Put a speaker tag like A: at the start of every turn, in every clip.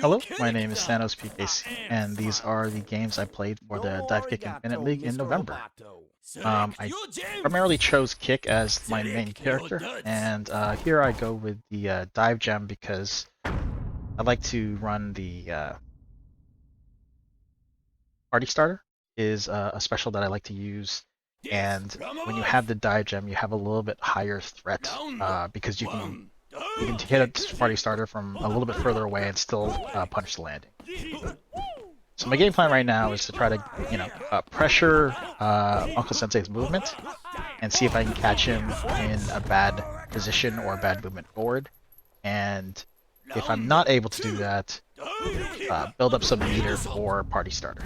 A: Hello, my name is Thanos PKC, and these are the games I played for the Dive Kick Infinite League in November. I primarily chose Kick as my main character, and here I go with the Dive Gem because I like to run the Party Starter, is a special that I like to use, and when you have the Dive Gem, you have a little bit higher threat because you can hit a Party Starter from a little bit further away and still punish the landing. So my game plan right now is to try to, pressure Uncle Sensei's movement and see if I can catch him in a bad position or a bad movement forward. And if I'm not able to do that, build up some meter for Party Starter.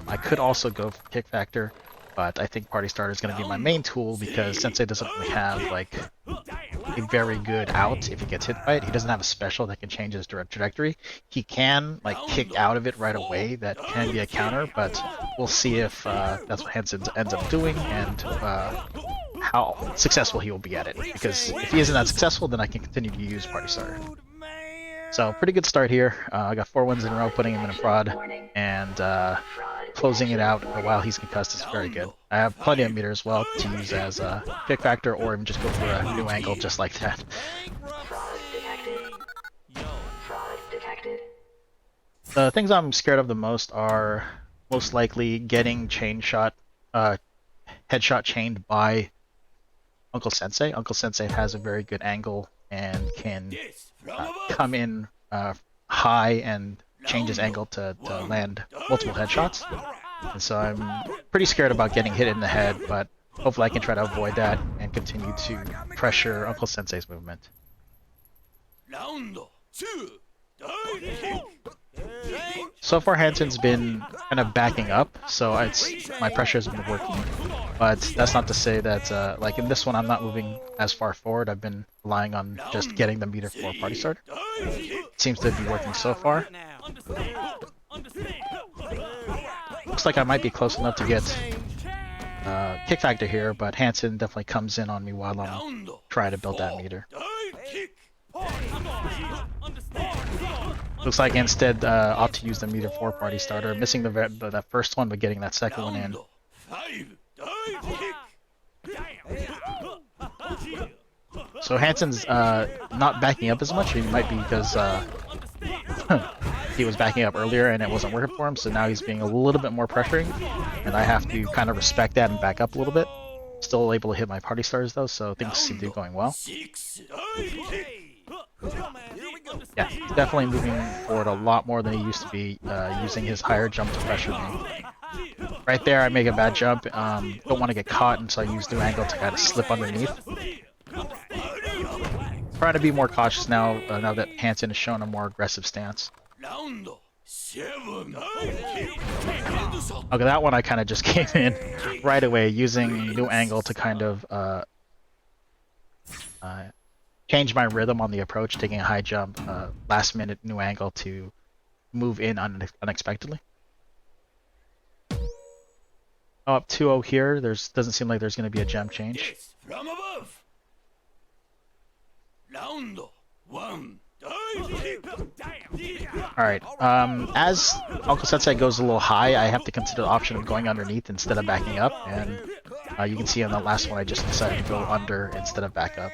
A: I could also go for Kick Factor, but I think Party Starter is going to be my main tool because Sensei doesn't really have like a very good out if he gets hit by it. He doesn't have a special that can change his direct trajectory. He can like kick out of it right away. That can be a counter, but we'll see if that's what Hansen ends up doing and how successful he will be at it. Because if he isn't that successful, then I can continue to use Party Starter. So pretty good start here. I got 4 wins in a row, putting him in a prod, and closing it out while he's concussed is very good. I have plenty of meter as well to use as a Kick Factor, or even just go for a new angle just like that. The things I'm scared of the most are most likely getting headshot chained by Uncle Sensei. Uncle Sensei has a very good angle and can come in high and change his angle to land multiple headshots. And so I'm pretty scared about getting hit in the head, but hopefully I can try to avoid that and continue to pressure Uncle Sensei's movement. So far Hansen's been kind of backing up, so my pressure has been working. But that's not to say that, like in this one, I'm not moving as far forward. I've been relying on just getting the meter for Party Starter. It seems to be working so far. Looks like I might be close enough to get Kick Factor here, but Hansen definitely comes in on me while I'm trying to build that meter. Looks like instead opt to use the meter for Party Starter, missing that first one but getting that second one in. So Hansen's not backing up as much. It might be because he was backing up earlier and it wasn't working for him, so now he's being a little bit more pressuring, and I have to kind of respect that and back up a little bit. Still able to hit my Party Stars though, so things seem to be going well. Yeah, he's definitely moving forward a lot more than he used to be, using his higher jump to pressure me. Right there, I make a bad jump. Don't want to get caught, and so I use new angle to kind of slip underneath. Trying to be more cautious now, now that Hansen has shown a more aggressive stance. Okay, that one I kind of just came in right away, using new angle to kind of change my rhythm on the approach, taking a high jump, last minute new angle to move in unexpectedly. Oh, up 2-0 here. Doesn't seem like there's going to be a gem change. Alright, as Uncle Sensei goes a little high, I have to consider the option of going underneath instead of backing up, and you can see on the last one I just decided to go under instead of back up.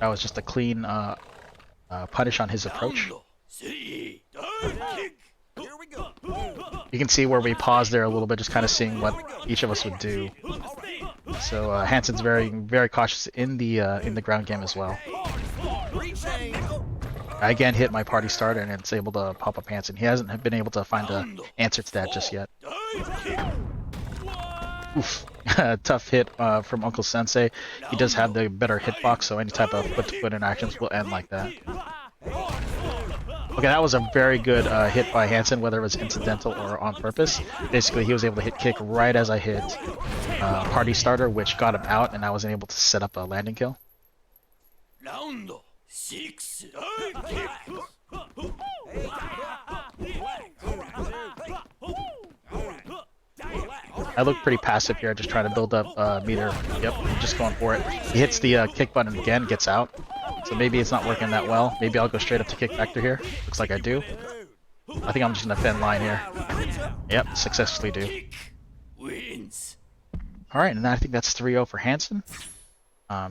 A: That was just a clean punish on his approach. You can see where we paused there a little bit, just kind of seeing what each of us would do. So Hansen's very, very cautious in the ground game as well. I again hit my Party Starter and it's able to pop up Hansen. He hasn't been able to find the answer to that just yet. Oof. Tough hit from Uncle Sensei. He does have the better hitbox, so any type of foot-to-foot interactions will end like that. Okay, that was a very good hit by Hansen, whether it was incidental or on purpose. Basically, he was able to hit kick right as I hit Party Starter, which got him out, and I wasn't able to set up a landing kill. I look pretty passive here, just trying to build up meter. Yep, I'm just going for it. He hits the kick button again, gets out. So maybe it's not working that well. Maybe I'll go straight up to kick vector here. Looks like I do. I think I'm just gonna thin line here. Yep, successfully do. Alright, and I think that's 3-0 for Hansen.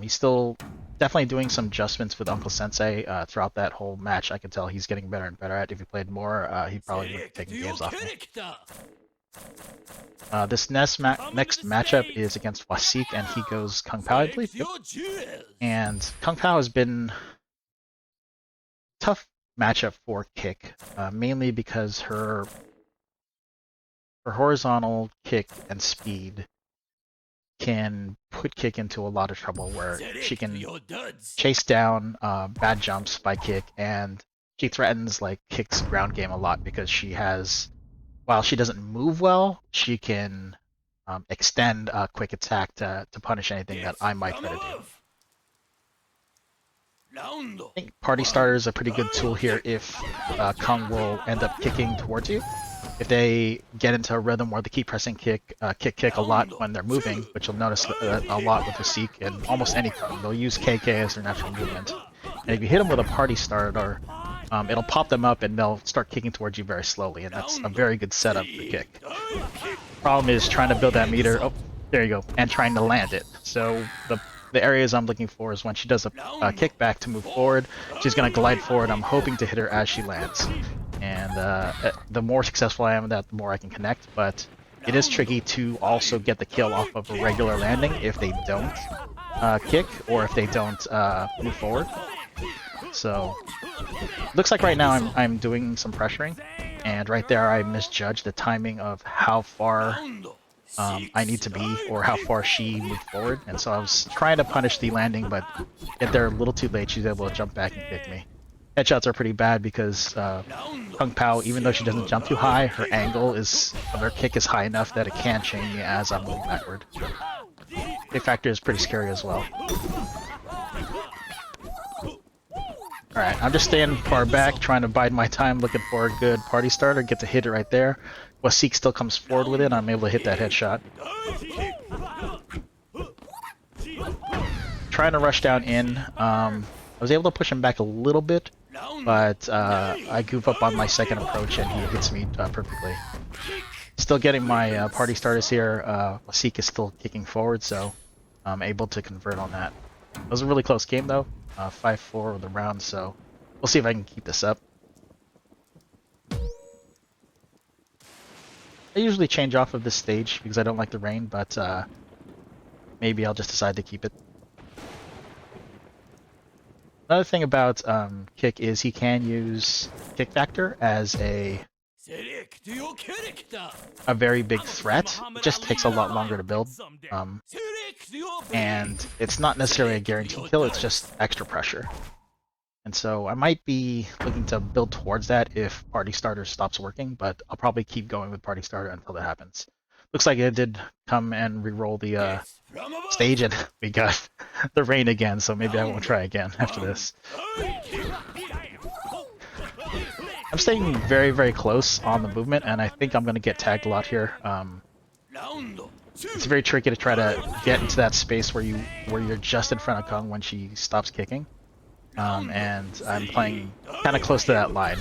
A: He's still definitely doing some adjustments with Uncle Sensei throughout that whole match. I can tell he's getting better and better at it. If he played more, he probably would have taken games off me. This next matchup is against Wasik, and he goes Kung Pao, I believe. Yep. And Kung Pao has been a tough matchup for Kick, mainly because her horizontal kick and speed can put Kick into a lot of trouble, where she can chase down bad jumps by Kick, and she threatens like Kick's ground game a lot because she has, while she doesn't move well, she can extend a quick attack to punish anything that I might try to do. I think Party Starter is a pretty good tool here if Kung will end up kicking towards you. If they get into a rhythm where they keep pressing kick a lot when they're moving, which you'll notice a lot with Wasik and almost any Kung, they'll use KK as their natural movement. And if you hit them with a Party Starter, it'll pop them up and they'll start kicking towards you very slowly, and that's a very good setup for Kick. Problem is trying to build that meter. Oh, there you go, and trying to land it. So the areas I'm looking for is when she does a kickback to move forward, she's going to glide forward. I'm hoping to hit her as she lands. And the more successful I am at that, the more I can connect. But it is tricky to also get the kill off of a regular landing if they don't kick or if they don't move forward. So looks like right now I'm doing some pressuring, and right there I misjudged the timing of how far I need to be or how far she moved forward, and so I was trying to punish the landing, but if they're a little too late, she's able to jump back and kick me. Headshots are pretty bad because Kung Pao, even though she doesn't jump too high, her angle of her kick is high enough that it can chain me as I'm moving backward. Kick factor is pretty scary as well. Alright, I'm just staying far back, trying to bide my time, looking for a good Party Starter, get to hit it right there. Wasik still comes forward with it, I'm able to hit that headshot. Trying to rush down in. I was able to push him back a little bit, but I goof up on my second approach and he hits me perfectly. Still getting my Party Starters here. Wasik is still kicking forward, so I'm able to convert on that. It was a really close game though. 5-4 with the round, so we'll see if I can keep this up. I usually change off of this stage because I don't like the rain, but maybe I'll just decide to keep it. Another thing about Kick is he can use Kick Factor as a very big threat. It just takes a lot longer to build. And it's not necessarily a guaranteed kill, it's just extra pressure. And so I might be looking to build towards that if Party Starter stops working, but I'll probably keep going with Party Starter until that happens. Looks like it did come and re-roll the stage and we got the rain again, so maybe I won't try again after this. I'm staying very, very close on the movement, and I think I'm going to get tagged a lot here. It's very tricky to try to get into that space where you're just in front of Kung when she stops kicking. And I'm playing kind of close to that line.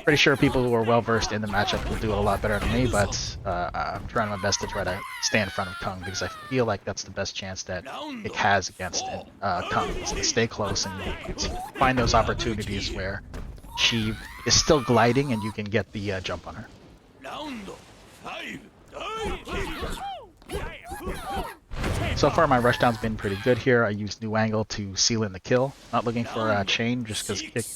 A: Pretty sure people who are well versed in the matchup will do it a lot better than me, but I'm trying my best to try to stay in front of Kung because I feel like that's the best chance that it has against Kung, is to stay close and find those opportunities where she is still gliding and you can get the jump on her. So far my rushdown's been pretty good here. I used New Angle to seal in the kill. Not looking for a chain just because Kick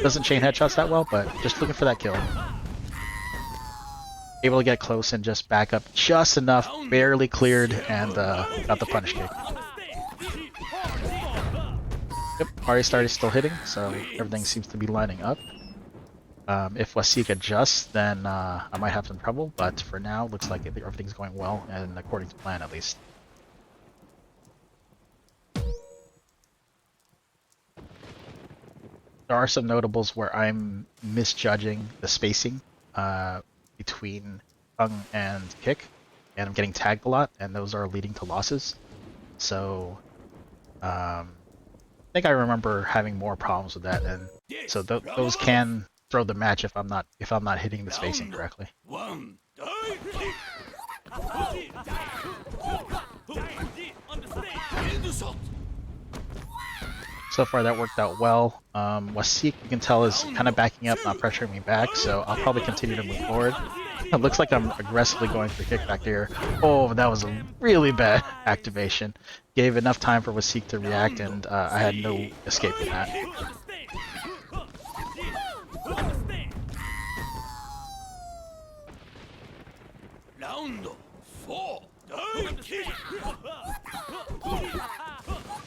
A: doesn't chain headshots that well, but just looking for that kill. Able to get close and just back up just enough, barely cleared, and got the punish kick. Yep, Party Starter is still hitting, so everything seems to be lining up. If Wasik adjusts, then I might have some trouble, but for now, looks like everything's going well, and according to plan at least. There are some notables where I'm misjudging the spacing between Kung and kick, and I'm getting tagged a lot, and those are leading to losses. So I think I remember having more problems with that, and so those can throw the match if I'm not hitting the spacing correctly. So far that worked out well. Wasik, you can tell, is kind of backing up, not pressuring me back, so I'll probably continue to move forward. It looks like I'm aggressively going for kick back here. Oh, that was a really bad activation. Gave enough time for Wasik to react, and I had no escape from that.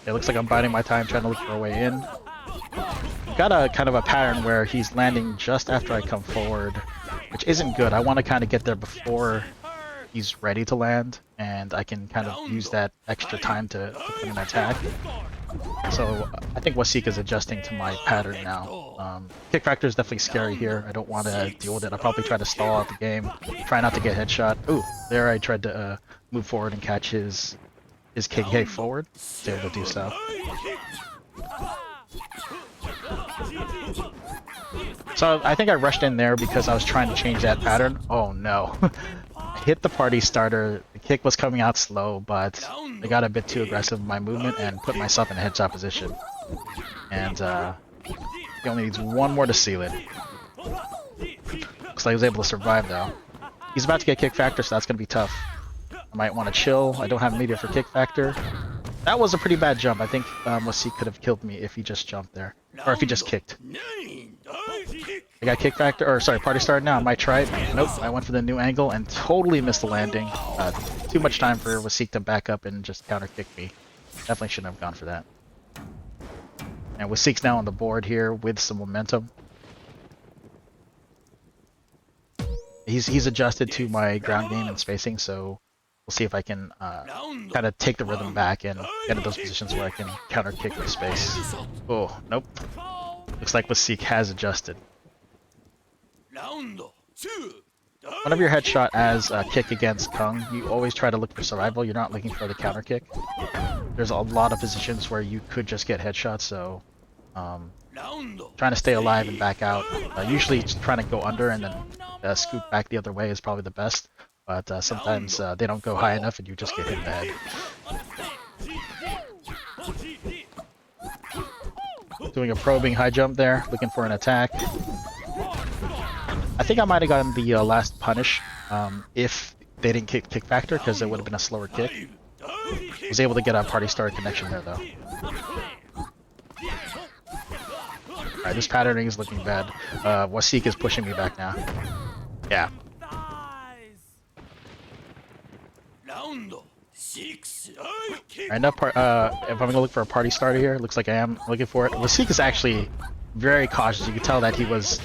A: It looks like I'm biding my time, trying to look for a way in. Got a kind of a pattern where he's landing just after I come forward, which isn't good. I want to kind of get there before he's ready to land, and I can kind of use that extra time to put an attack. So I think Wasik is adjusting to my pattern now. Kick factor is definitely scary here. I don't want to deal with it. I'll probably try to stall out the game, try not to get headshot. Ooh, there I tried to move forward and catch his KK forward. Was able to do so. So I think I rushed in there because I was trying to change that pattern. Oh no. I hit the party starter, the kick was coming out slow, but I got a bit too aggressive in my movement and put myself in a headshot position. And he only needs one more to seal it. Looks like he was able to survive though. He's about to get kick factor, so that's going to be tough. I might want to chill. I don't have media for kick factor. That was a pretty bad jump. I think Wasik could have killed me if he just jumped there. Or if he just kicked. I got kick factor, or sorry, party started now. I might try it. Nope, I went for the new angle and totally missed the landing. Too much time for Wasik to back up and just counter kick me. Definitely shouldn't have gone for that. And Wasik's now on the board here with some momentum. He's adjusted to my ground game and spacing, so we'll see if I can kind of take the rhythm back and get into those positions where I can counter kick with space. Oh, nope. Looks like Wasik has adjusted. Whenever you're headshot as a kick against Kung, you always try to look for survival. You're not looking for the counter kick. There's a lot of positions where you could just get headshots, so trying to stay alive and back out. Usually just trying to go under and then scoot back the other way is probably the best. But sometimes they don't go high enough and you just get hit in the head. Doing a probing high jump there, looking for an attack. I think I might have gotten the last punish if they didn't kick factor, because it would have been a slower kick. Was able to get a party starter connection there though. Alright, this patterning is looking bad. Wasik is pushing me back now. Yeah. Alright, now if I'm gonna look for a party starter here, looks like I am looking for it. Wasik is actually very cautious. You can tell that he was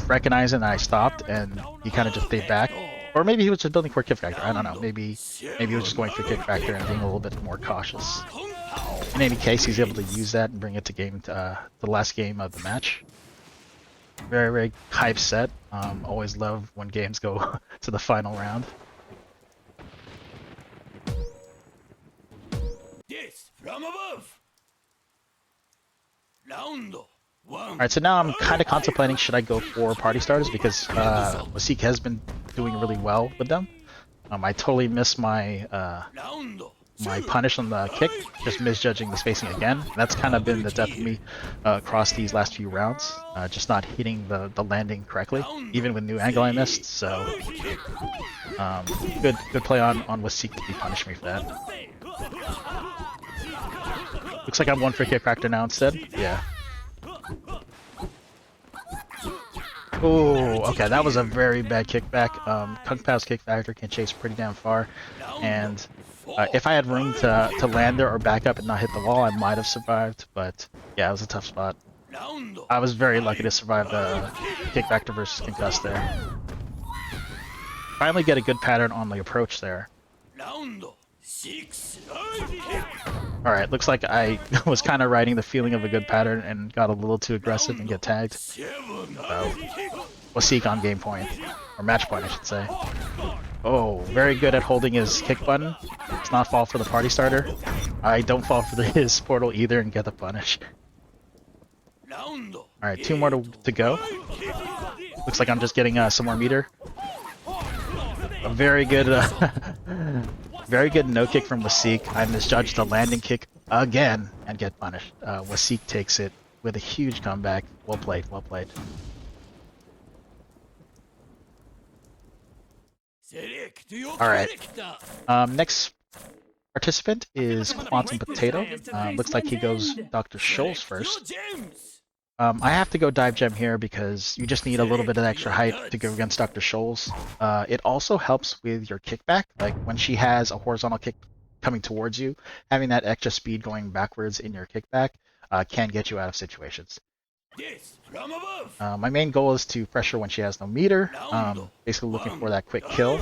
A: recognizing that I stopped and he kind of just stayed back. Or maybe he was just building for kick factor. I don't know. Maybe he was just going for kick factor and being a little bit more cautious. In any case, he's able to use that and bring it to the last game of the match. Very, very hype set. Always love when games go to the final round.
B: Yes, from above. Round one.
A: Alright, so now I'm kind of contemplating, should I go for party starters, because Wasik has been doing really well with them. I totally missed my my punish on the kick, just misjudging the spacing again. That's kind of been the death of me across these last few rounds, just not hitting the landing correctly, even with new angle I missed. So good play on Wasik to punish me for that. Looks like I'm one for kick factor now instead. Yeah. Oh, okay, that was a very bad kickback. Kung Pao's kick factor can chase pretty damn far, and if I had room to land there or back up and not hit the wall, I might have survived, but yeah, it was a tough spot. I was very lucky to survive the kick factor versus concuss there. Finally get a good pattern on the approach there. Alright, looks like I was kind of riding the feeling of a good pattern and got a little too aggressive and get tagged. So, Wasik on game point. or match point, I should say. Oh, very good at holding his kick button. Does not fall for the party starter. I don't fall for his portal either and get the punish. Alright, 2 more to go. Looks like I'm just getting some more meter. A very good, very good no kick from Wasik. I misjudged the landing kick again and get punished. Wasik takes it with a huge comeback. Well played, well played. Alright. Next participant is Quantum Potato. Looks like he goes Dr. Scholes first. I have to go Dive Gem here because you just need a little bit of extra height to go against Dr. Scholes. It also helps with your kickback. Like when she has a horizontal kick coming towards you, having that extra speed going backwards in your kickback can get you out of situations. My main goal is to pressure when she has no meter, basically looking for that quick kill.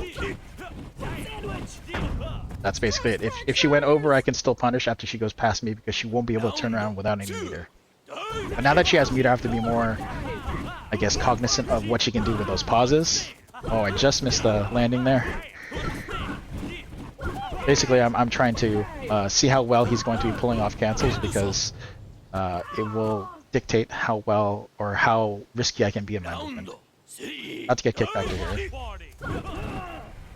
A: That's basically it. If she went over, I can still punish after she goes past me because she won't be able to turn around without any meter. But now that she has meter, I have to be more, I guess, cognizant of what she can do with those pauses. Oh, I just missed the landing there. Basically, I'm trying to see how well he's going to be pulling off cancels because it will dictate how well or how risky I can be in my movement. Not to get kicked back to here.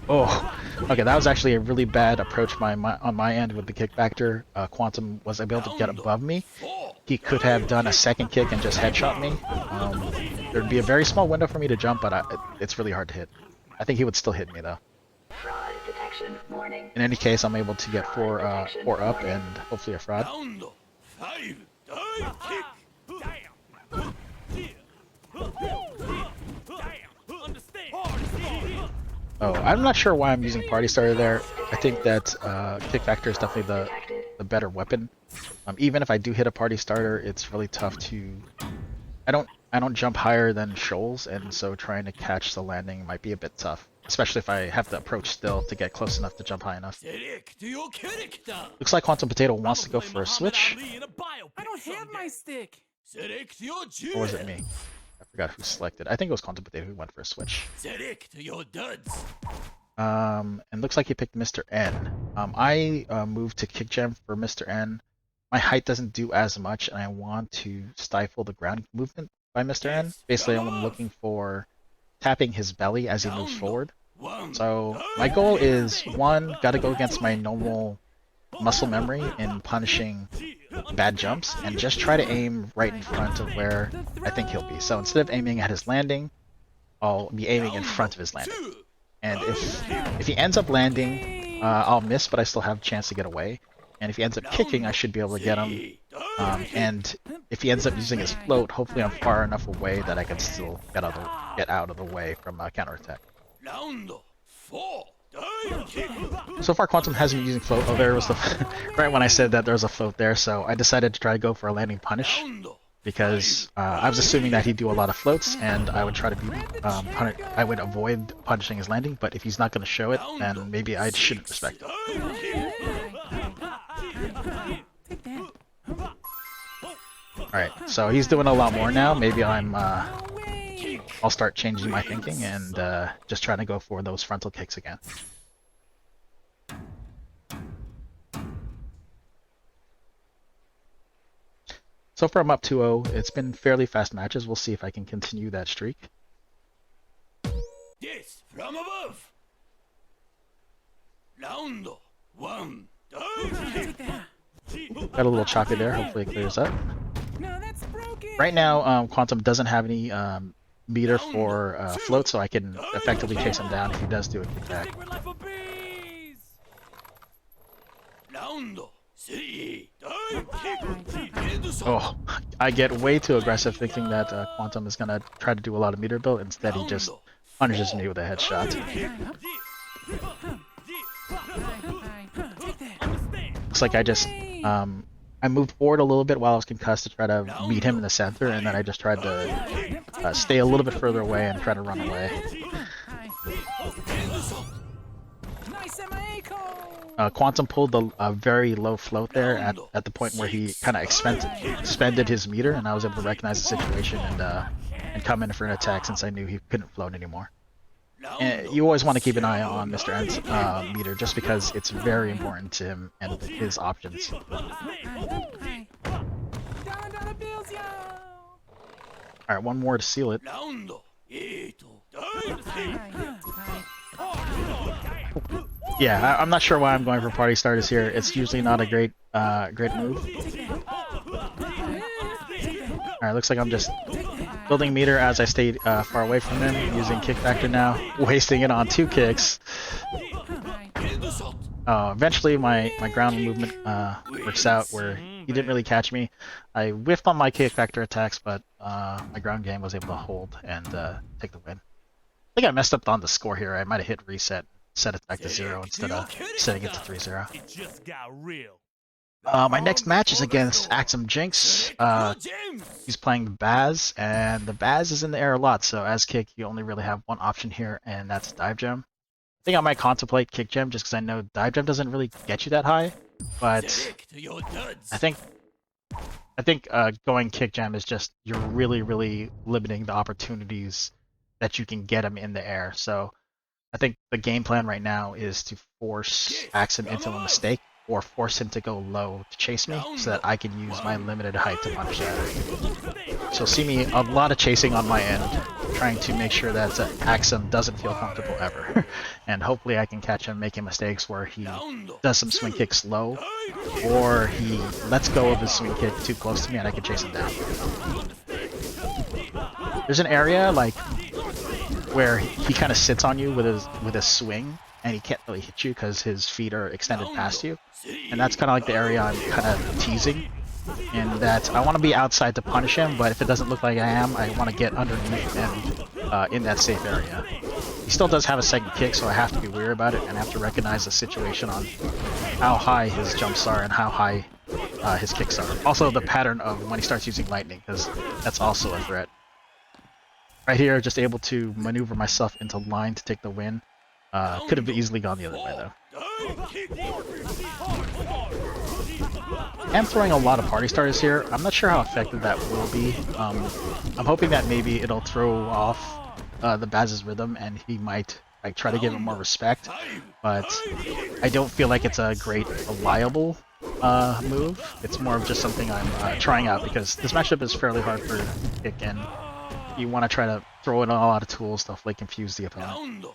A: Oh, okay, that was actually a really bad approach on my end with the kick factor. Quantum was able to get above me. He could have done a second kick and just headshot me. There'd be a very small window for me to jump, but it's really hard to hit. I think he would still hit me though. In any case, I'm able to get four up and hopefully a fraud. Oh, I'm not sure why I'm using Party Starter there. I think that Kick Factor is definitely the better weapon. Even if I do hit a Party Starter, it's really tough to... I don't jump higher than Scholes, and so trying to catch the landing might be a bit tough. Especially if I have to approach still to get close enough to jump high enough. Looks like Quantum Potato wants to go for a switch.
C: I don't have my stick.
A: Or was it me? I forgot who selected. I think it was Quantum Potato who went for a switch. And looks like he picked Mr. N. I moved to Kick Gem for Mr. N. My height doesn't do as much, and I want to stifle the ground movement by Mr. N. Basically, I'm looking for tapping his belly as he moves forward. So my goal is, one, gotta go against my normal muscle memory in punishing bad jumps, and just try to aim right in front of where I think he'll be. So instead of aiming at his landing, I'll be aiming in front of his landing. And if he ends up landing, I'll miss, but I still have a chance to get away. And if he ends up kicking, I should be able to get him. And if he ends up using his float, hopefully I'm far enough away that I can still get out of the way from counterattack. So far, Quantum hasn't been using float. Oh, there was the right when I said that there was a float there, so I decided to try to go for a landing punish because I was assuming that he'd do a lot of floats, and I would try to be I would avoid punishing his landing. But if he's not going to show it, then maybe I shouldn't respect him. Alright, so he's doing a lot more now. Maybe I'll start changing my thinking and just trying to go for those frontal kicks again. So far I'm up 2-0. It's been fairly fast matches. We'll see if I can continue that streak.
B: Yes, from above. Round one.
A: Got a little choppy there. Hopefully it clears up.
C: No, that's broken.
A: Right now, Quantum doesn't have any meter for float, so I can effectively chase him down if he does do a kickback. Oh, I get way too aggressive thinking that Quantum is gonna try to do a lot of meter build. Instead, he just punishes me with a headshot. Looks like I just I moved forward a little bit while I was concussed to try to meet him in the center, and then I just tried to stay a little bit further away and try to run away. Quantum pulled a very low float there at the point where he kind of expended his meter, and I was able to recognize the situation and come in for an attack since I knew he couldn't float anymore. And you always want to keep an eye on Mr. N's meter just because it's very important to him and his options.
C: Hi. Dollar bills, yo.
A: Alright, one more to seal it. Yeah, I'm not sure why I'm going for party starters here. It's usually not a great move. Alright, looks like I'm just building meter as I stayed far away from him, using kick factor now, wasting it on 2 kicks. Eventually my ground movement works out where he didn't really catch me. I whiffed on my kick factor attacks, but my ground game was able to hold and take the win. I think I messed up on the score here. I might have hit reset, set it back to 0 instead of setting it to 3-0.
D: It just got real.
A: My next match is against Axum Jinx. He's playing the Baz, and the Baz is in the air a lot, so as kick, you only really have one option here, and that's Dive Gem. I think I might contemplate Kick Gem just because I know Dive Gem doesn't really get you that high, but I think going Kick Gem is just, you're really limiting the opportunities that you can get him in the air. So I think the game plan right now is to force Axum into a mistake, or force him to go low to chase me so that I can use my limited height to punish that. So see me a lot of chasing on my end, trying to make sure that Axum doesn't feel comfortable ever. And hopefully I can catch him making mistakes where he does some swing kicks low, or he lets go of his swing kick too close to me and I can chase him down. There's an area like where he kind of sits on you with his swing, and he can't really hit you because his feet are extended past you. And that's kind of like the area I'm kind of teasing, in that I want to be outside to punish him, but if it doesn't look like I am, I want to get underneath and in that safe area. He still does have a second kick, so I have to be wary about it, and I have to recognize the situation on how high his jumps are and how high his kicks are. Also the pattern of when he starts using lightning, because that's also a threat. Right here, just able to maneuver myself into line to take the win. Could have easily gone the other way though. I'm throwing a lot of party starters here. I'm not sure how effective that will be. I'm hoping that maybe it'll throw off the Baz's rhythm and he might try to give him more respect. But I don't feel like it's a great reliable move. It's more of just something I'm trying out because this matchup is fairly hard for kick, and you want to try to throw in a lot of tools to like confuse the opponent.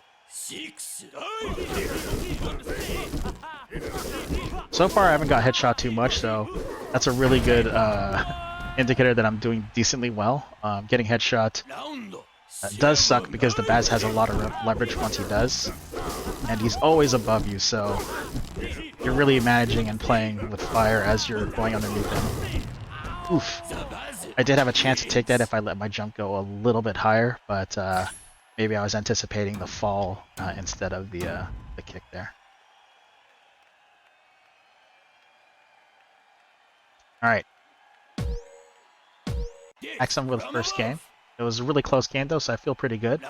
A: So far I haven't got headshot too much, so that's a really good indicator that I'm doing decently well. Getting headshot does suck because the Baz has a lot of leverage once he does, and he's always above you, so you're really managing and playing with fire as you're going underneath him. Oof. I did have a chance to take that if I let my jump go a little bit higher, but maybe I was anticipating the fall instead of the kick there. Alright. Axum with the first game. It was a really close game though, so I feel pretty good.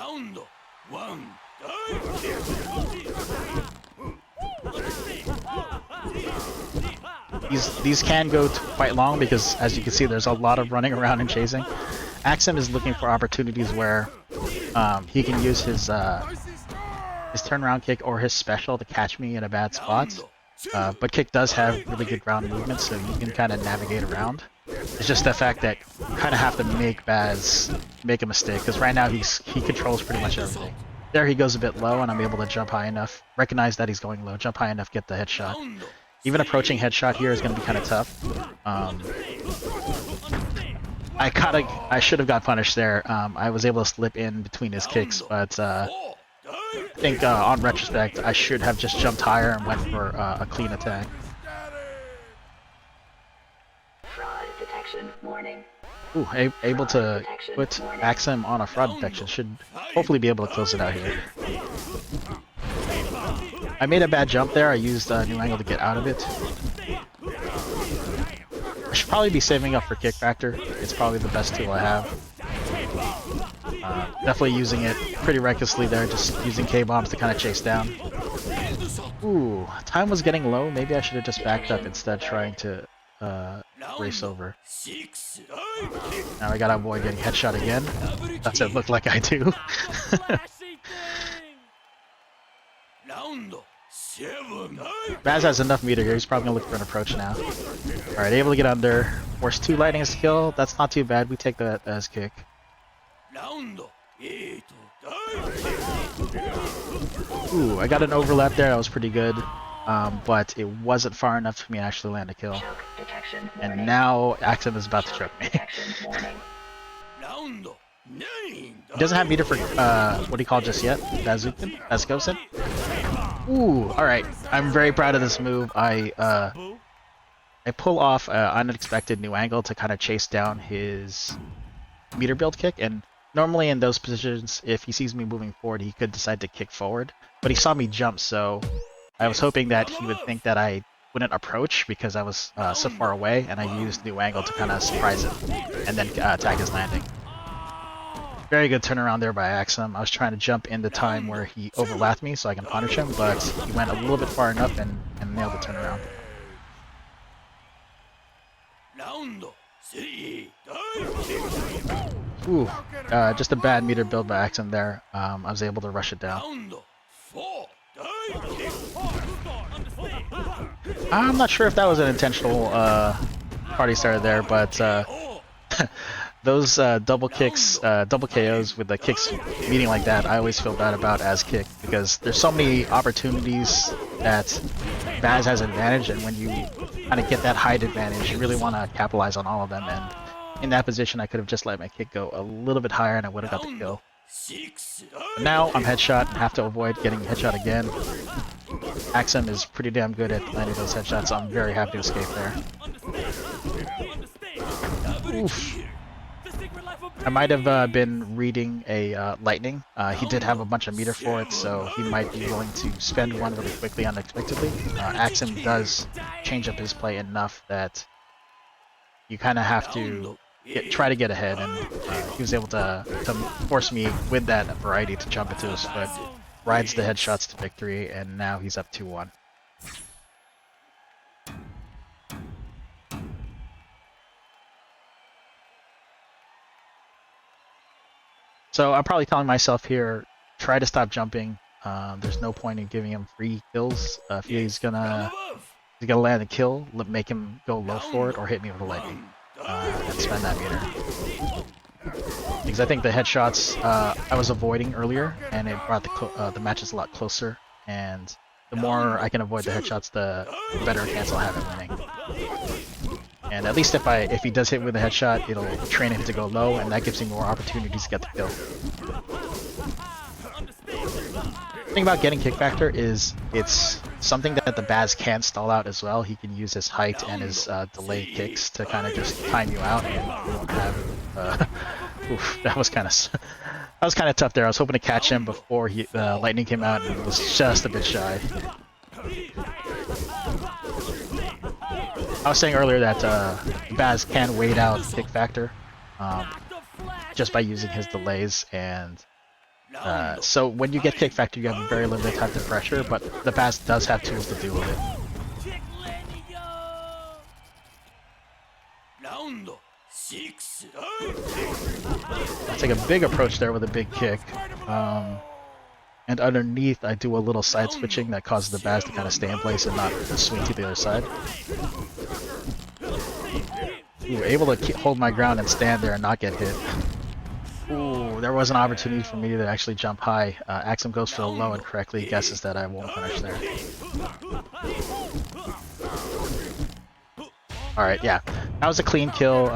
A: These can go quite long because, as you can see, there's a lot of running around and chasing. Axum is looking for opportunities where he can use his turnaround kick or his special to catch me in a bad spot. But kick does have really good ground movement, so you can kind of navigate around. It's just the fact that you kind of have to make Baz make a mistake, because right now he controls pretty much everything. There he goes a bit low, and I'm able to jump high enough, recognize that he's going low, jump high enough, get the headshot. Even approaching headshot here is going to be kind of tough. I should have got punished there. I was able to slip in between his kicks, but I think on retrospect I should have just jumped higher and went for a clean attack.
E: Fraud detection warning.
A: Ooh, able to put Axum on a fraud detection. Should hopefully be able to close it out here. I made a bad jump there. I used a new angle to get out of it. I should probably be saving up for kick factor. It's probably the best tool I have. Definitely using it pretty recklessly there, just using K-bombs to kind of chase down. Ooh, time was getting low. Maybe I should have just backed up instead, trying to race over. Now I gotta avoid getting headshot again. That's what it looked like I do.
B: Round 7.
A: Baz has enough meter here. He's probably gonna look for an approach now. All right, able to get under. Force 2 lightnings to kill. That's not too bad. We take that as kick.
B: Round 8.
A: Ooh, I got an overlap there. That was pretty good. But it wasn't far enough for me to actually land a kill.
E: Choke detection
A: And
E: warning.
A: now Axum is about to choke me.
E: Detection warning.
B: Round 9.
A: He doesn't have meter for what do you call it just yet? Bazukin? Ooh, alright. I'm very proud of this move. I pull off an unexpected new angle to kind of chase down his meter build kick, and normally in those positions, if he sees me moving forward, he could decide to kick forward. But he saw me jump, so I was hoping that he would think that I wouldn't approach because I was so far away, and I used new angle to kind of surprise him and then attack his landing. Very good turnaround there by Axum. I was trying to jump in the time where he overlapped me so I can punish him, but he went a little bit far enough and nailed the turnaround.
B: Round 3.
A: Ooh, just a bad meter build by Axum there. I was able to rush it down.
B: Round 4.
A: I'm not sure if that was an intentional party starter there, but those double kicks, double KOs with the kicks meeting like that, I always feel bad about as kick because there's so many opportunities that Baz has advantage, and when you kind of get that height advantage, you really want to capitalize on all of them. And in that position, I could have just let my kick go a little bit higher, and I would have got the kill.
B: 6.
A: But now I'm headshot and have to avoid getting headshot again. Axum is pretty damn good at landing those headshots, so I'm very happy to escape there. Oof. I might have been reading a lightning. He did have a bunch of meter for it, so he might be willing to spend one really quickly unexpectedly. Axum does change up his play enough that you kind of have to try to get ahead, and he was able to force me with that variety to jump into his foot, rides the headshots to victory, and now he's up 2-1. So I'm probably telling myself here, try to stop jumping. There's no point in giving him free kills. If he's gonna land a kill, make him go low for it or hit me with a lightning and spend that meter. Because I think the headshots I was avoiding earlier, and it brought the matches a lot closer. And the more I can avoid the headshots, the better chance I'll have at winning. And at least if he does hit with a headshot, it'll train him to go low, and that gives him more opportunities to get the kill. The thing about getting kick factor is it's something that the Baz can stall out as well. He can use his height and his delay kicks to kind of just time you out, and you won't have. Oof, that was kind of tough there. I was hoping to catch him before the lightning came out, and it was just a bit shy. I was saying earlier that Baz can wait out kick factor just by using his delays, and so when you get kick factor, you have a very limited time to pressure, but the Baz does have tools to deal with it.
B: Round 6.
A: I take a big approach there with a big kick, and underneath I do a little side switching that causes the Baz to kind of stay in place and not swing to the other side. Ooh, able to hold my ground and stand there and not get hit. Ooh, there was an opportunity for me to actually jump high. Axum goes for the low and correctly guesses that I won't punish there. Alright, yeah. That was a clean kill.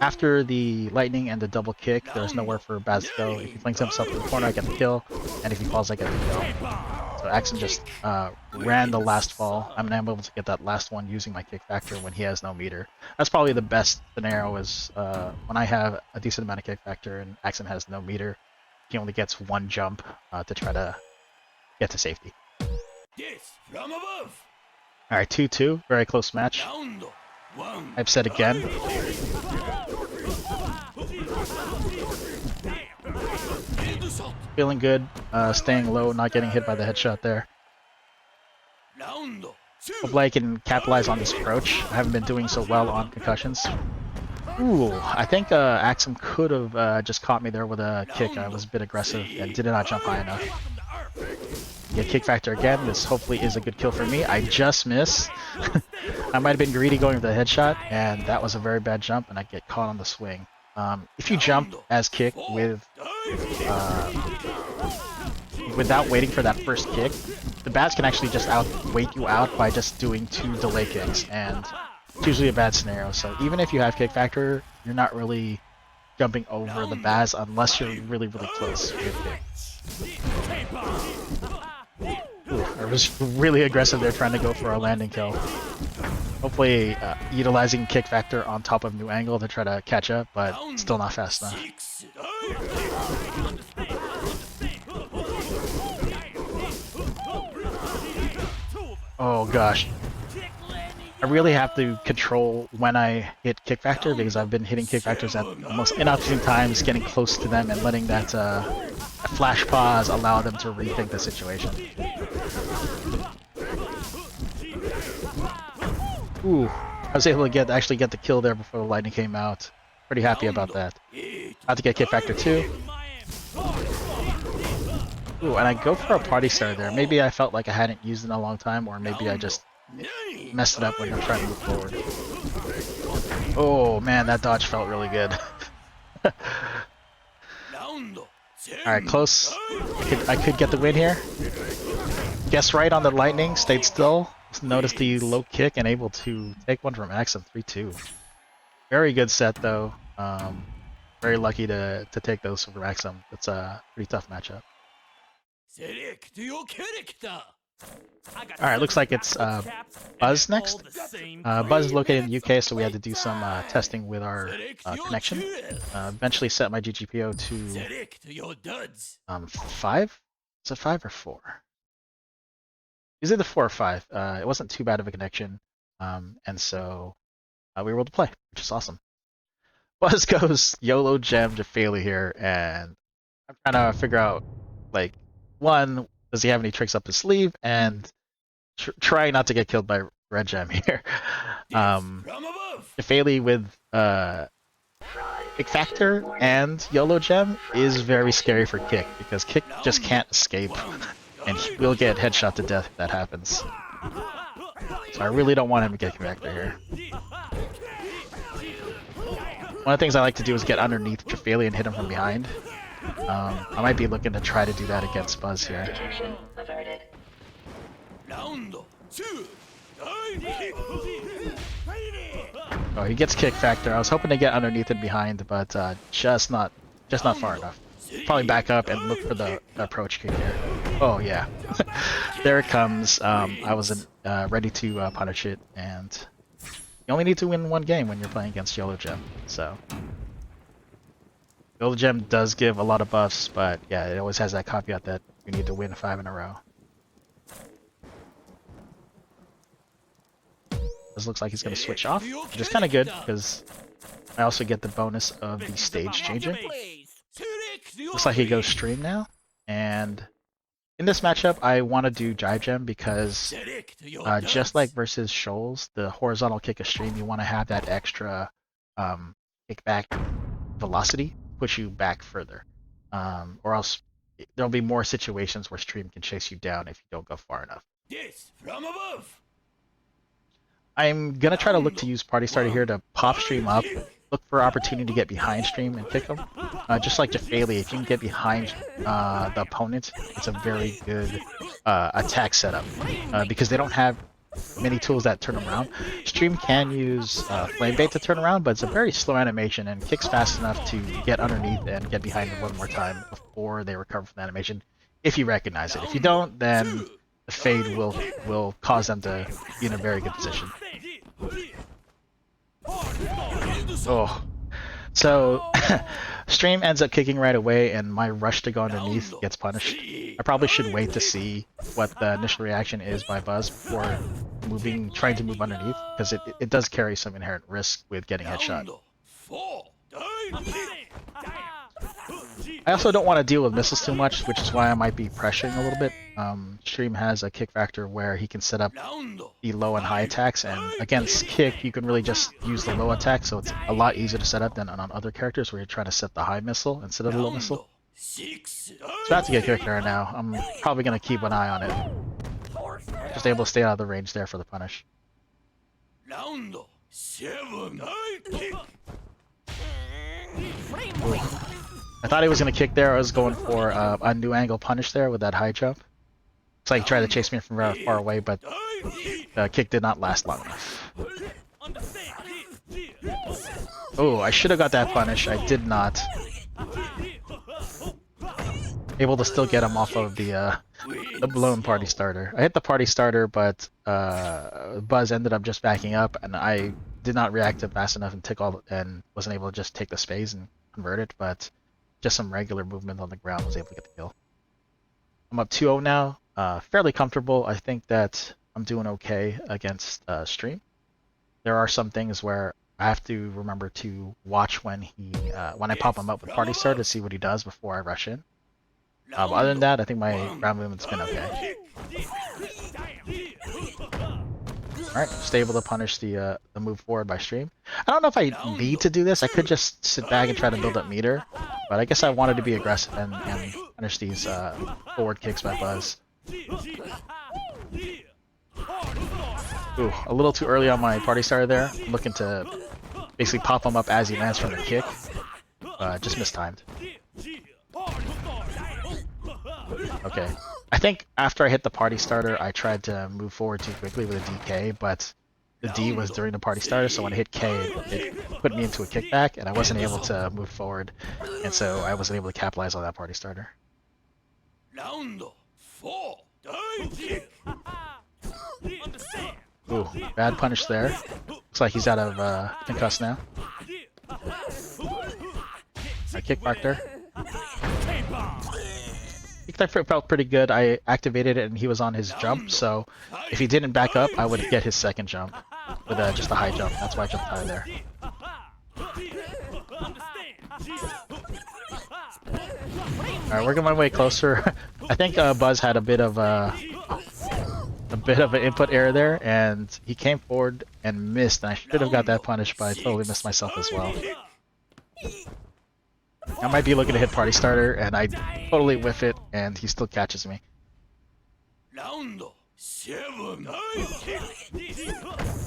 A: After the lightning and the double kick, there's nowhere for Baz to go. If he flings himself to the corner, I get the kill, and if he falls, I get the kill. So Axum just ran the last fall. I'm now able to get that last one using my kick factor when he has no meter. That's probably the best scenario is when I have a decent amount of kick factor and Axum has no meter. He only gets one jump to try to get to safety.
B: Yes, from above.
A: Alright, 2-2. Very close match.
B: Round 1.
A: I've said again. Feeling good, staying low, not getting hit by the headshot there.
B: Round 2.
A: Hopefully I can capitalize on this approach. I haven't been doing so well on concussions. Ooh, I think Axum could have just caught me there with a kick. I was a bit aggressive and did not jump high enough. Get kick factor again. This hopefully is a good kill for me. I just missed. I might have been greedy going for the headshot, and that was a very bad jump, and I get caught on the swing. If you jump as kick without waiting for that first kick, the bats can actually just wait you out by just doing 2 delay kicks, and it's usually a bad scenario. So even if you have kick factor, you're not really jumping over the bats unless you're really close with kick. Ooh, I was really aggressive there trying to go for a landing kill. Hopefully utilizing kick factor on top of new angle to try to catch up, but still not fast enough. Oh gosh. I really have to control when I hit kick factor because I've been hitting kick factors at the most inopportune times, getting close to them and letting that flash pause allow them to rethink the situation. Ooh, I was able to actually get the kill there before the lightning came out. Pretty happy about that. About to get kick factor too. Ooh, and I go for a party starter there. Maybe I felt like I hadn't used it in a long time, or maybe I just messed it up when I'm trying to move forward. Oh man, that dodge felt really good. Alright, close. I could get the win here. Guess right on the lightning, stayed still. Noticed the low kick and able to take one from Axum 3-2. Very good set though. Very lucky to take those from Axum. It's a pretty tough matchup. Alright, looks like it's Buzz next. Buzz is located in the UK, so we had to do some testing with our connection. Eventually set my GGPO to 5? Is it 5 or 4? Is it the 4 or 5? It wasn't too bad of a connection, and so we were able to play, which is awesome. Buzz goes YOLO Gem to Failey here, and I'm trying to figure out, like, one, does he have any tricks up his sleeve, and try not to get killed by Red Gem here. Failey with Kick Factor and YOLO Gem is very scary for Kick, because Kick just can't escape, and he will get headshot to death if that happens. So I really don't want him to get Kick Factor here. One of the things I like to do is get underneath Trafalli and hit him from behind. I might be looking to try to do that against Buzz here.
E: Detection averted.
A: Oh, he gets kick factor. I was hoping to get underneath and behind, but just not far enough. Probably back up and look for the approach kick here. Oh yeah, there it comes. I wasn't ready to punish it, and you only need to win one game when you're playing against YOLO Gem. So YOLO Gem does give a lot of buffs, but yeah, it always has that caveat that you need to win 5 in a row. This looks like he's going to switch off, which is kind of good because I also get the bonus of the stage changing. Looks like he goes stream now, and in this matchup I want to do Jive Gem because just like versus Shoals, the horizontal kick of stream, you want to have that extra kickback velocity, push you back further, or else there'll be more situations where stream can chase you down if you don't go far enough.
B: Yes, from above.
A: I'm gonna try to look to use Party Starter here to pop stream up, look for opportunity to get behind stream and kick them. Just like Jafali, if you can get behind the opponent, it's a very good attack setup because they don't have many tools that turn around. Stream can use Flame Bait to turn around, but it's a very slow animation and kicks fast enough to get underneath and get behind them one more time before they recover from the animation, if you recognize it. If you don't, then the fade will cause them to be in a very good position. Oh, so stream ends up kicking right away, and my rush to go underneath gets punished. I probably should wait to see what the initial reaction is by Buzz before trying to move underneath, because it does carry some inherent risk with getting headshot. I also don't want to deal with missiles too much, which is why I might be pressuring a little bit. Stream has a kick factor where he can set up the low and high attacks, and against kick you can really just use the low attack, so it's a lot easier to set up than on other characters where you're trying to set the high missile instead of the low missile.
B: six.
A: It's about to get kicked there now. I'm probably gonna keep an eye on it. Just able to stay out of the range there for the punish.
B: Round seven. Kick.
A: I thought he was gonna kick there. I was going for a new angle punish there with that high jump. It's like he tried to chase me from very far away, but the kick did not last long enough. Oh, I should have got that punish. I did not. Able to still get him off of the blown party starter. I hit the party starter, but Buzz ended up just backing up, and I did not react to it fast enough and wasn't able to just take the space and convert it. But just some regular movement on the ground was able to get the kill. I'm up 2-0 now. Fairly comfortable. I think that I'm doing okay against Stream. There are some things where I have to remember to watch when I pop him up with party starter to see what he does before I rush in. Other than that, I think my ground movement's been okay. Alright, just able to punish the move forward by Stream. I don't know if I need to do this. I could just sit back and try to build up meter, but I guess I wanted to be aggressive and punish these forward kicks by Buzz. Ooh, a little too early on my party starter there. I'm looking to basically pop him up as he lands from the kick. Just mistimed. Okay. I think after I hit the party starter, I tried to move forward too quickly with a DK, but the D was during the party starter, so when I hit K, it put me into a kickback, and I wasn't able to move forward, and so I wasn't able to capitalize on that party starter.
B: Round four. Kick.
A: Ooh, bad punish there. Looks like he's out of concussed now. A kick back there. Kick felt pretty good. I activated it and he was on his jump, so if he didn't back up, I would get his second jump with just a high jump. That's why I jumped high there. Alright, working my way closer. I think Buzz had a bit of an input error there, and he came forward and missed, and I should have got that punish, but I totally missed myself as well. I might be looking to hit party starter, and I totally whiff it, and he still catches me.
B: Round seven.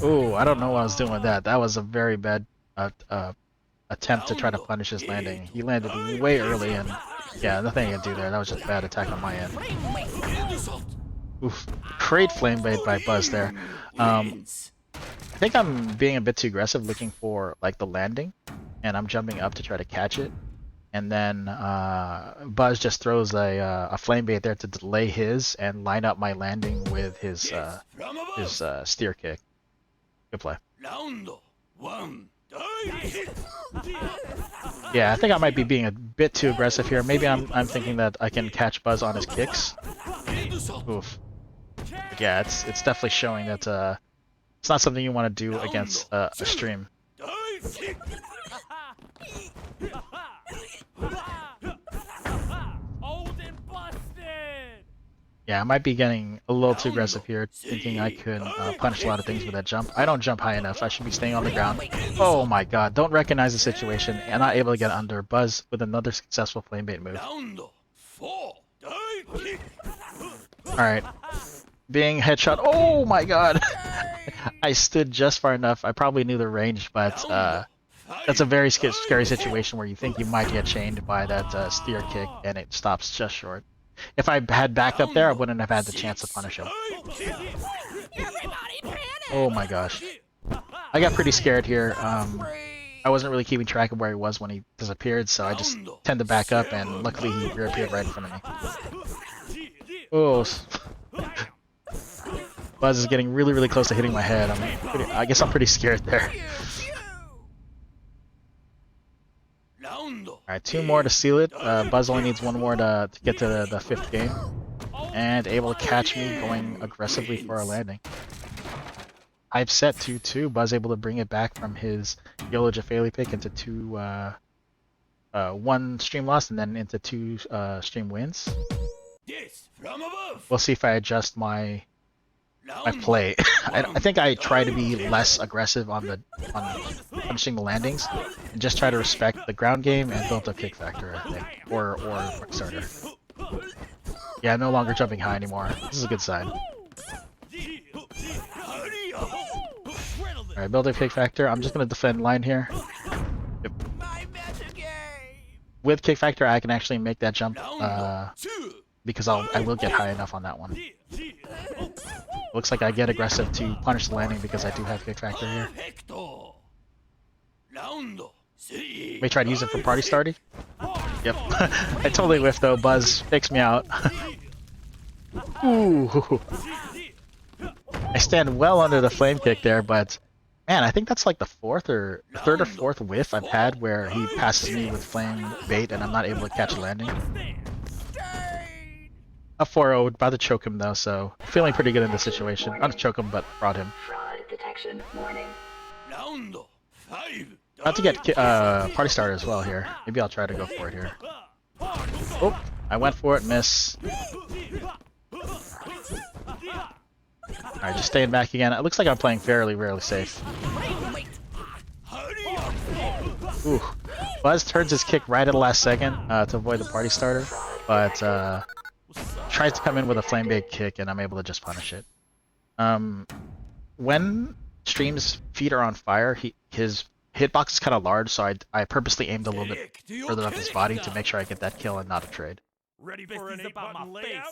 A: Ooh, I don't know what I was doing with that. That was a very bad attempt to try to punish his landing. He landed way early, and yeah, nothing I can do there. That was just a bad attack on my end. Oof. Great flame bait by Buzz there. I think I'm being a bit too aggressive looking for like the landing, and I'm jumping up to try to catch it. And then Buzz just throws a flame bait there to delay his and line up my landing with his steer kick. Good play.
B: Round one.
A: Yeah, I think I might be being a bit too aggressive here. Maybe I'm thinking that I can catch Buzz on his kicks. Oof. But yeah, it's definitely showing that it's not something you want to do against a Stream. Yeah, I might be getting a little too aggressive here, thinking I could punish a lot of things with that jump. I don't jump high enough. I should be staying on the ground. Oh my god, don't recognize the situation. I'm not able to get under. Buzz with another successful flame bait move. Alright. Being headshot. Oh my god! I stood just far enough. I probably knew the range, but that's a very scary situation where you think you might get chained by that steer kick, and it stops just short. If I had backed up there, I wouldn't have had the chance to punish him. Oh my gosh. I got pretty scared here. I wasn't really keeping track of where he was when he disappeared, so I just tend to back up, and luckily he reappeared right in front of me. Oh. Buzz is getting really close to hitting my head. I guess I'm pretty scared there. Alright, 2 more to seal it. Buzz only needs 1 more to get to the 5th game. And able to catch me going aggressively for our landing. I've set 2-2. Buzz able to bring it back from his YOLO Jafali pick into 1 stream loss and then into 2 stream wins. We'll see if I adjust my play. I think I try to be less aggressive on punishing the landings, and just try to respect the ground game and build up kick factor, I think, or quick starter. Yeah, no longer jumping high anymore. This is a good sign. Alright, build up kick factor. I'm just gonna defend line here. Yep. With kick factor, I can actually make that jump because I will get high enough on that one. Looks like I get aggressive to punish the landing because I do have kick factor here. May try to use it for party starting. Yep. I totally whiffed though. Buzz fixed me out. Ooh. I stand well under the flame kick there, but man, I think that's like the third or fourth whiff I've had where he passes me with flame bait and I'm not able to catch a landing. A 4-0, about to choke him though, so feeling pretty good in this situation. Not to choke him, but fraud him.
E: Fraud detection warning.
A: About to get party starter as well here. Maybe I'll try to go for it here. Oh, I went for it, miss. Alright, just staying back again. It looks like I'm playing fairly safe. Ooh. Buzz turns his kick right at the last second to avoid the party starter, but tries to come in with a flame bait kick and I'm able to just punish it. When Stream's feet are on fire, his hitbox is kind of large, so I purposely aimed a little bit further up his body to make sure I get that kill and not a trade.
C: Ready for an 8-button layout?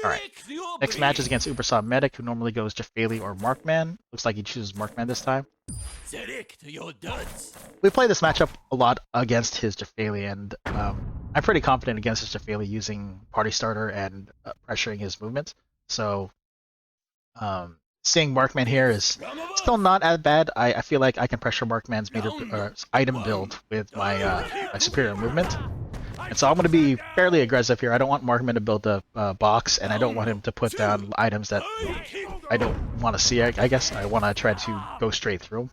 A: Alright, next match is against Ubersaw Medic, who normally goes Jafali or Markman. Looks like he chooses Markman this time. We play this matchup a lot against his Jafali, and I'm pretty confident against his Jafali using Party Starter and pressuring his movement. So, seeing Markman here is still not as bad. I feel like I can pressure Markman's item build with my superior movement. And so I'm going to be fairly aggressive here. I don't want Markman to build a box, and I don't want him to put down items that I don't want to see, I guess. I want to try to go straight through.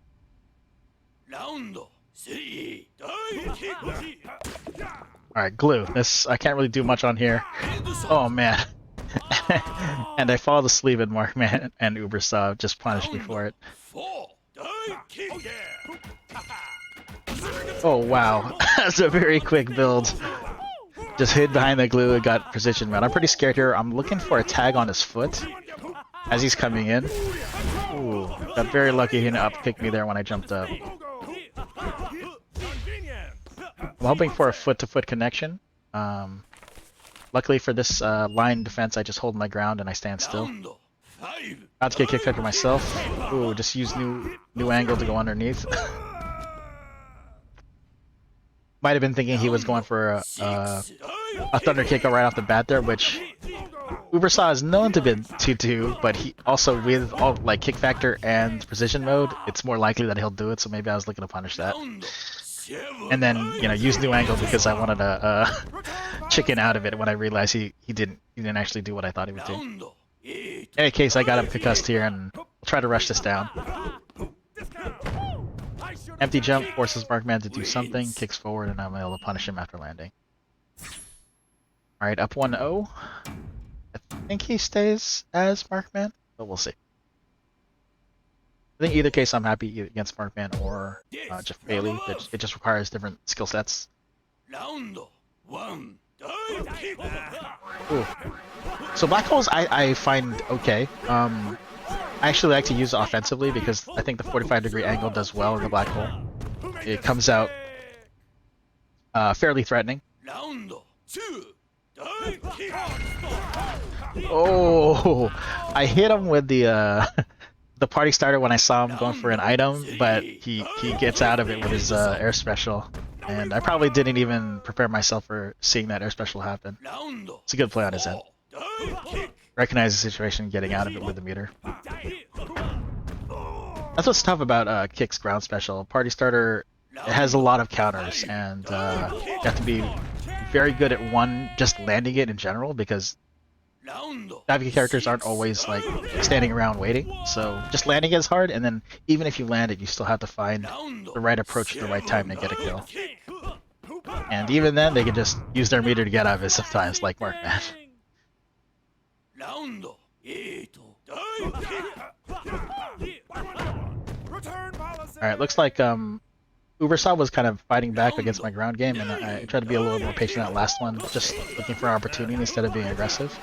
A: Alright, glue. This, I can't really do much on here. Oh man. And I fall asleep and Markman and Ubersaw just punished me for it. Oh wow, that's a very quick build. Just hid behind the glue and got precision mount. I'm pretty scared here. I'm looking for a tag on his foot as he's coming in. Ooh, got very lucky he didn't up kick me there when I jumped up. I'm hoping for a foot-to-foot connection. Luckily for this line defense, I just hold my ground and I stand still. About to get kicked after myself. Ooh, just use new angle to go underneath. Might have been thinking he was going for a thunder kick right off the bat there, which Ubersaw is known to be 2-2, but he also with all like kick factor and precision mode, it's more likely that he'll do it. So maybe I was looking to punish that, and then use new angle because I wanted to chicken out of it when I realized he didn't actually do what I thought he would do. In any case, I got him concussed here, and I'll try to rush this down. Empty jump forces Markman to do something, kicks forward, and I'm able to punish him after landing. Alright, up 1-0. I think he stays as Markman, but we'll see. I think either case I'm happy against Markman or Jafali. It just requires different skill sets. Ooh. So black holes I find okay. I actually like to use it offensively because I think the 45-degree angle does well in the black hole. It comes out fairly threatening. Oh, I hit him with the party starter when I saw him going for an item, but he gets out of it with his air special. And I probably didn't even prepare myself for seeing that air special happen. It's a good play on his end. Recognize the situation, getting out of it with the meter. That's what's tough about Kick's ground special. Party starter, it has a lot of counters, and you have to be very good at just landing it in general, because Navi characters aren't always like standing around waiting. So just landing it is hard, and then even if you land it, you still have to find the right approach at the right time to get a kill. And even then, they can just use their meter to get out of it sometimes, like Markman. Alright, looks like Ubersaw was kind of fighting back against my ground game, and I tried to be a little more patient that last one, just looking for opportunity instead of being aggressive.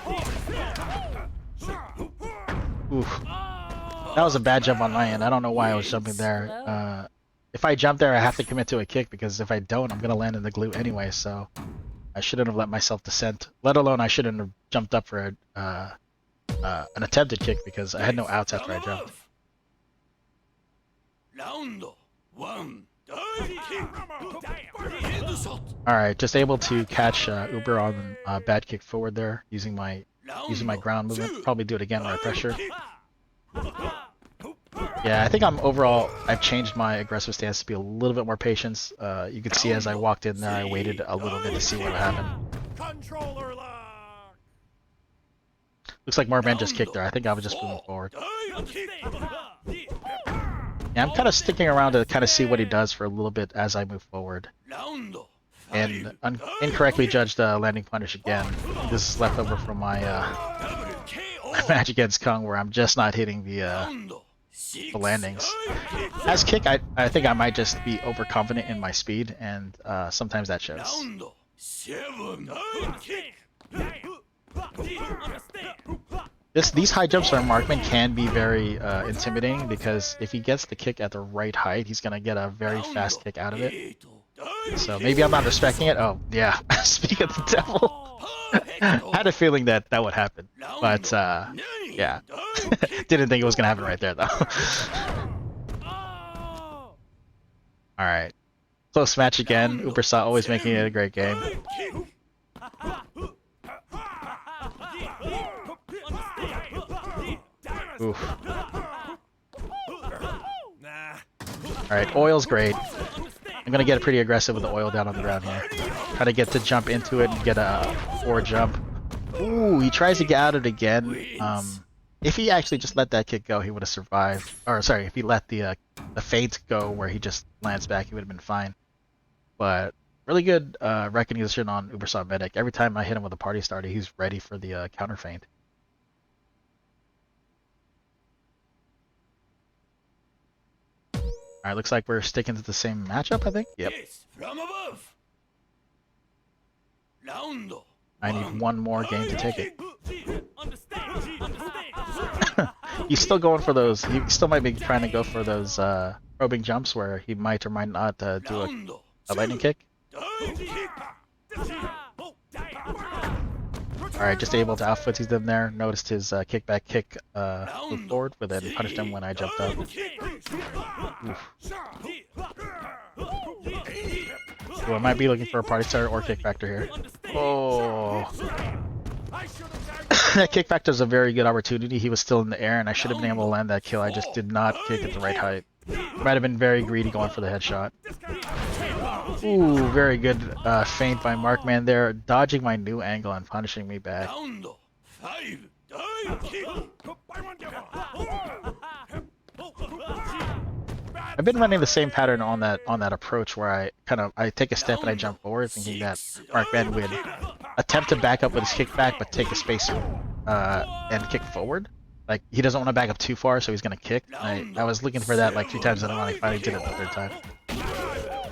A: Oof. That was a bad jump on my end. I don't know why I was jumping there. If I jump there, I have to commit to a kick, because if I don't, I'm going to land in the glue anyway, so I shouldn't have let myself descent. Let alone I shouldn't have jumped up for an attempted kick, because I had no outs after I jumped.
B: Round 1. Headshot.
A: Alright, just able to catch Uber on bad kick forward there, using my ground movement. Probably do it again under pressure. Yeah, I think I've changed my aggressive stance to be a little bit more patient. You could see as I walked in there, I waited a little bit to see what would happen.
C: Controller lock.
A: Looks like Markman just kicked there. I think I was just moving forward. Yeah, I'm kind of sticking around to kind of see what he does for a little bit as I move forward. And incorrectly judged landing punish again. This is left over from my match against Kung, where I'm just not hitting the landings. As kick, I think I might just be overconfident in my speed, and sometimes that shows. These high jumps from Markman can be very intimidating, because if he gets the kick at the right height, he's gonna get a very fast kick out of it. So maybe I'm not respecting it. Oh yeah, speak of the devil. I had a feeling that would happen, but yeah, didn't think it was gonna happen right there though. All right, close match again. Ubersaw always making it a great game. Oof. Alright, oil's great. I'm gonna get pretty aggressive with the oil down on the ground here. Try to get to jump into it and get a forward jump. Ooh, he tries to get out of it again. If he actually just let that kick go, he would have survived. Or sorry, if he let the feint go where he just lands back, he would have been fine. But really good recognition on Ubersaw Medic. Every time I hit him with a party starter, he's ready for the counter feint. Alright, looks like we're sticking to the same matchup, I think. Yep.
B: From above. Round
A: I need one more game to take it. He's still going for those. He still might be trying to go for those probing jumps where he might or might not do a lightning kick. Alright, just able to outfootsies them there. Noticed his kickback kick move forward, but then punished him when I jumped up. Oof. Ooh, I might be looking for a party starter or kick factor here. Oh. That kick factor is a very good opportunity. He was still in the air, and I should have been able to land that kill. I just did not kick at the right height. Might have been very greedy going for the headshot. Ooh, very good feint by Markman there, dodging my new angle and punishing me back. I've been running the same pattern on that approach where I take a step and I jump forward, thinking that Markman would attempt to back up with his kickback, but take a space and kick forward. Like, he doesn't want to back up too far, so he's gonna kick. I was looking for that like 3 times in a row, and I finally did it the 3rd time.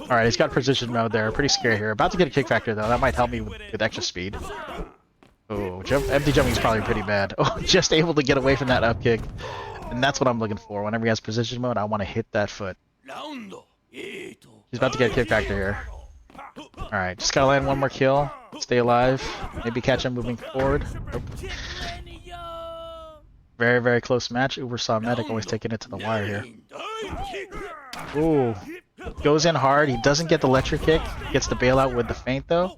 A: Alright, he's got precision mode there. Pretty scary here. About to get a kick factor though. That might help me with extra speed. Oh, empty jumping is probably pretty bad. Oh, just able to get away from that up kick. And that's what I'm looking for. Whenever he has precision mode, I want to hit that foot. He's about to get a kick factor here. Alright, just gotta land one more kill. Stay alive. Maybe catch him moving forward. Nope. Very, very close match. Ubersaw Medic always taking it to the wire here. Ooh. Goes in hard. He doesn't get the electric kick. Gets the bailout with the feint though.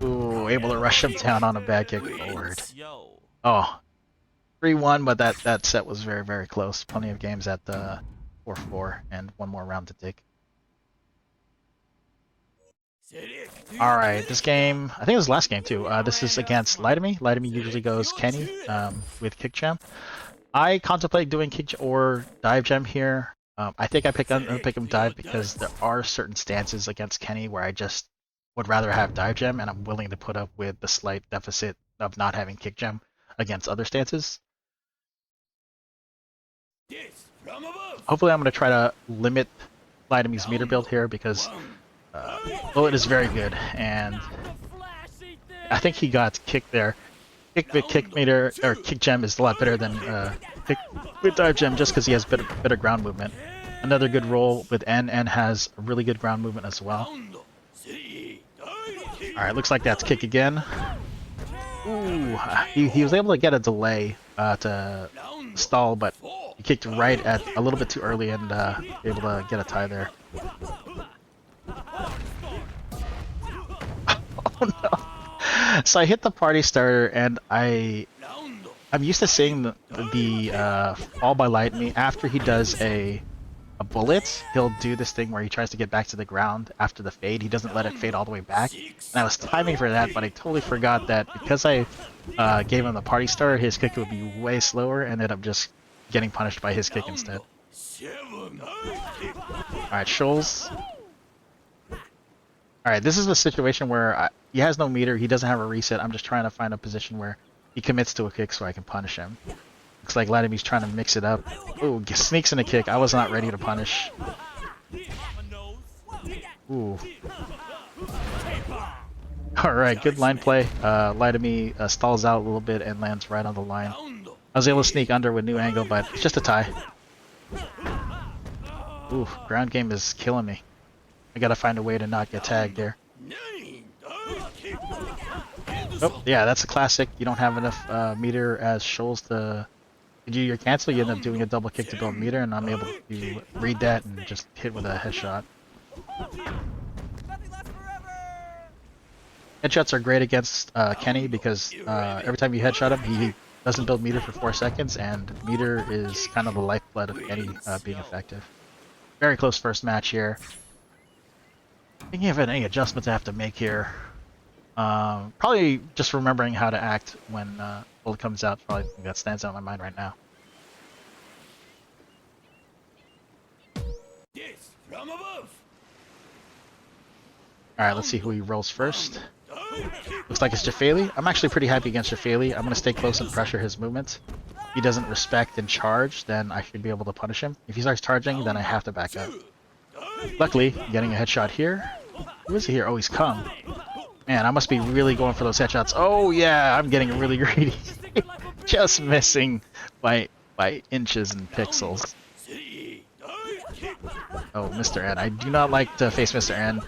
A: Ooh, able to rush him down on a bad kick forward. Oh. 3-1, but that set was very, very close. Plenty of games at the 4-4 and one more round to take. Alright, this game, I think it was the last game too. This is against Light-O-Me. Light-O-Me usually goes Kenny with Kick Gem. I contemplate doing Kick or Dive Gem here. I think I pick him Dive because there are certain stances against Kenny where I just would rather have Dive Gem, and I'm willing to put up with the slight deficit of not having Kick Gem against other stances. Hopefully I'm going to try to limit Light Enemy's meter build here because Bullet is very good, and I think he got kicked there. Kick meter or kick gem is a lot better than kick with dive gem just because he has better ground movement. Another good roll with N. N has a really good ground movement as well. All right, looks like that's kick again. Ooh, he was able to get a delay to stall, but he kicked right at a little bit too early and able to get a tie there. Oh no! So I hit the party starter, and I'm used to seeing the fall by Light Me after he does a bullet. He'll do this thing where he tries to get back to the ground after the fade. He doesn't let it fade all the way back. And I was timing for that, but I totally forgot that because I gave him the party starter, his kick would be way slower, and ended up just getting punished by his kick instead. Alright, Shoals. Alright, this is the situation where he has no meter, he doesn't have a reset. I'm just trying to find a position where he commits to a kick so I can punish him. Looks like Light Enemy's trying to mix it up. Ooh, sneaks in a kick. I was not ready to punish. Ooh. Alright, good line play. Light Enemy stalls out a little bit and lands right on the line. I was able to sneak under with new angle, but it's just a tie. Ooh, ground game is killing me. I gotta find a way to not get tagged there. Oh, yeah, that's a classic. You don't have enough meter as Shoals to do your cancel. You end up doing a double kick to build meter, and I'm able to read that and just hit with a headshot. Headshots are great against Kenny because every time you headshot him, he doesn't build meter for 4 seconds, and meter is kind of the lifeblood of Kenny being effective. Very close first match here. Thinking of any adjustments I have to make here. Probably just remembering how to act when Bullet comes out. Probably the thing that stands out in my mind right now.
B: Yes, from above.
A: Alright, let's see who he rolls first. Looks like it's Jafali. I'm actually pretty happy against Jafali. I'm going to stay close and pressure his movement. If he doesn't respect and charge, then I should be able to punish him. If he starts charging, then I have to back up. Luckily, getting a headshot here. Who is he here? Oh, he's Kung. Man, I must be really going for those headshots. Oh yeah, I'm getting really greedy. Just missing by inches and pixels. Oh, Mr. N. I do not like to face Mr. N.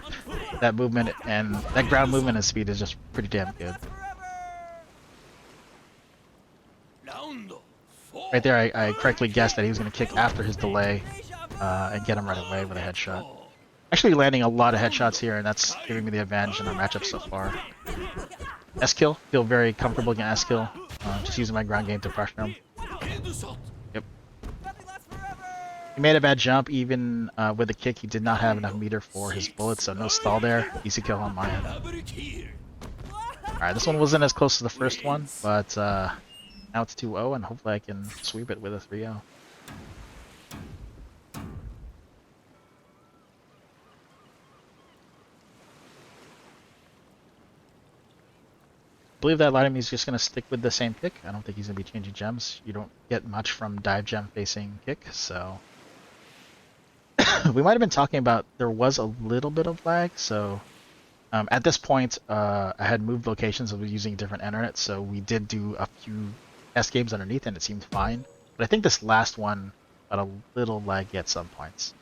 A: That movement and that ground movement and speed is just pretty damn good. Right there, I correctly guessed that he was going to kick after his delay and get him right away with a headshot. Actually landing a lot of headshots here, and that's giving me the advantage in our matchup so far. S-kill. Feel very comfortable against S-kill. Just using my ground game to pressure him. Yep. He made a bad jump even with the kick. He did not have enough meter for his bullets, so no stall there. Easy kill on my end. Alright, this one wasn't as close to the first one, but now it's 2-0, and hopefully I can sweep it with a 3-0. I believe that Light Enemy is just going to stick with the same kick. I don't think he's going to be changing gems. You don't get much from dive gem facing kick, so... we might have been talking about there was a little bit of lag, so... at this point, I had moved locations. I was using different internet, so we did do a few test games underneath, and it seemed fine. But I think this last one got a little laggy at some points.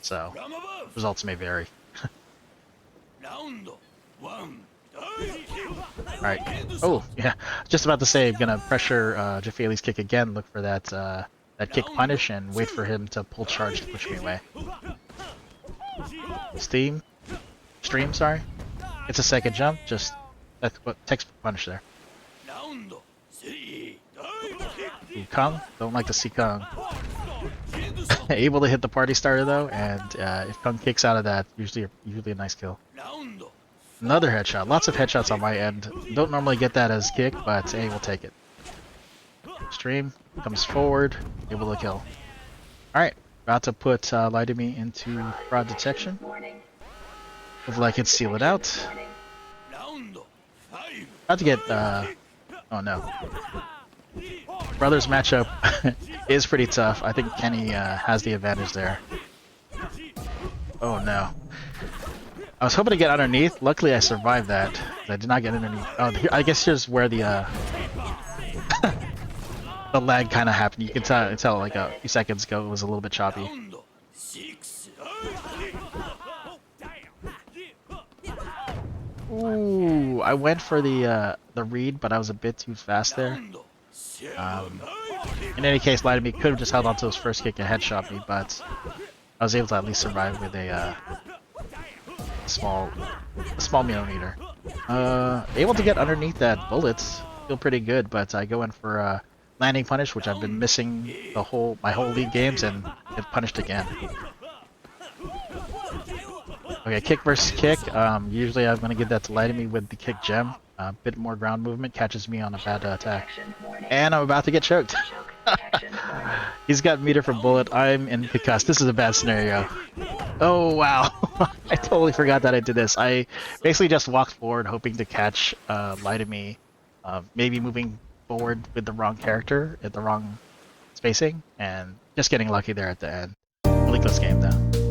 A: So, results may vary. Alright. Oh, yeah. Just about to say, I'm gonna pressure Jafali's kick again, look for that that kick punish, and wait for him to pull charge to push me away. Stream, sorry. It's a second jump, just that's what textbook punish there. Ooh, Kung, don't like to see Kung. Able to hit the party starter though, and if Kung kicks out of that, usually a nice kill. Another headshot. Lots of headshots on my end. Don't normally get that as kick, but hey, we'll take it. Stream comes forward, able to kill. Alright, about to put Light Enemy into fraud detection. Hopefully I can seal it out. About to get, oh no. Brothers matchup is pretty tough. I think Kenny has the advantage there. Oh no. I was hoping to get underneath. Luckily, I survived that. I did not get underneath. Oh, I guess here's where the the lag kind of happened. You can tell like a few seconds ago it was a little bit choppy.
B: 6
A: Ooh, I went for the read, but I was a bit too fast there. In any case, Light of Me could have just held on to his first kick and headshot me, but I was able to at least survive with a small millimeter. Able to get underneath that bullets, feel pretty good, but I go in for a landing punish, which I've been missing my whole league games, and get punished again. Okay, kick versus kick. Usually I'm gonna give that to Light of Me with the kick gem. A bit more ground movement, catches me on a bad attack.
E: Detection warning.
A: And I'm about to get choked.
E: Choke detection warning.
A: He's got meter for bullet. I'm in concussed. This is a bad scenario. Oh wow. I totally forgot that I did this. I basically just walked forward hoping to catch Light of Me. Maybe moving forward with the wrong character at the wrong spacing and just getting lucky there at the end. Really close game though.